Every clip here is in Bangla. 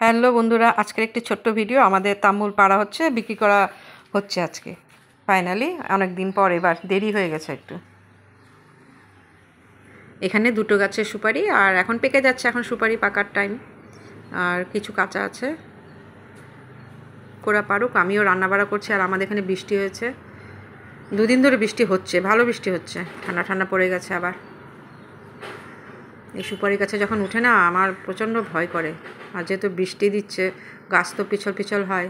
হ্যালো বন্ধুরা, আজকের একটি ছোট্ট ভিডিও। আমাদের তামুল পাড়া হচ্ছে, বিক্রি করা হচ্ছে আজকে ফাইনালি, অনেক দিন পর। এবার দেরি হয়ে গেছে একটু। এখানে দুটো গাছের সুপারি, আর এখন পেকে যাচ্ছে, এখন সুপারি পাকার টাইম। আর কিছু কাঁচা আছে, কোরা পারুক। আমিও রান্নাবাড়া করছি। আর আমাদের এখানে বৃষ্টি হয়েছে, দুদিন ধরে বৃষ্টি হচ্ছে, ভালো বৃষ্টি হচ্ছে, ঠান্ডা ঠান্ডা পড়ে গেছে আবার। এই সুপারি গাছে যখন উঠে না, আমার প্রচণ্ড ভয় করে। আর যেহেতু বৃষ্টি দিচ্ছে, গাছ তো পিছল পিছল হয়,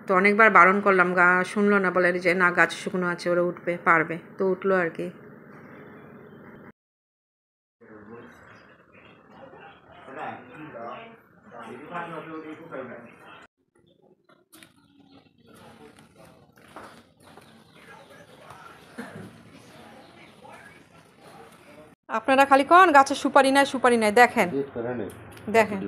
তো অনেকবার বারণ করলাম, শুনলো না, বলে যে না, গাছ শুকনো আছে, ওরা উঠবে, পারবে। তো উঠলো আর কি। আপনারা খালি কোন গাছে সুপারি নাই, সুপারি নাই, দেখেন দেখেন।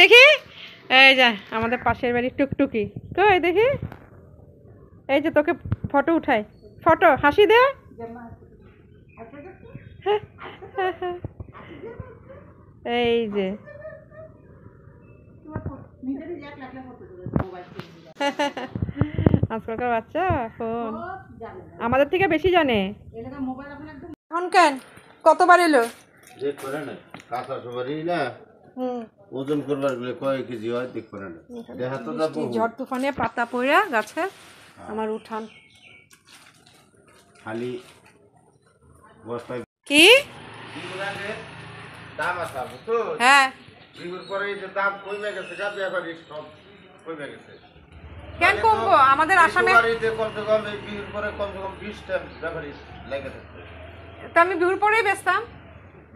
দেখি, এই যে আমাদের পাশের বাড়ির টুকটুকি, কই দেখি, এই যে তোকে ফটো উঠাই, ফটো, হাসি দে। এই যে আজকালকার বাচ্চা ফোন আমাদের থেকে বেশি জানে। এখন কেন কতবার এলো? ওজন করবার গেলে কয় কেজি হয় দেখ করে না। দেখা তো না, ঝড় তুফানে পাতা পড়া গাছে আমার উঠান খালি বস্তায় কি দাম আছে বুঝছো? হ্যাঁ, বিহুর পরে এই যে দাম কমে গেছে, গাবি এখন সব কমে গেছে। কেন কমবো? আমাদের আসামে বাড়িতে কমসে কম এই বিহুর পরে কমসে কম 20টা ব্যাপারই লেগে থাকবে। তো আমি বিহুর পরেই বেচতাম।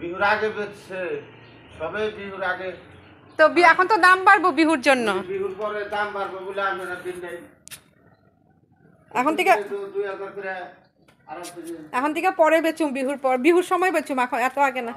বিহুর আগে বেচছে সবে, বিহুর আগে। তো এখন তো দাম বাড়বো বিহুর জন্য, বিহুর পরে দাম বাড়বে বলে আমি না দিন নাই। এখন থেকে 2000 করে এখন থেকে পরে বেচুম, বিহুর পর, বিহুর সময় বেচুম, এখন এত আগে না।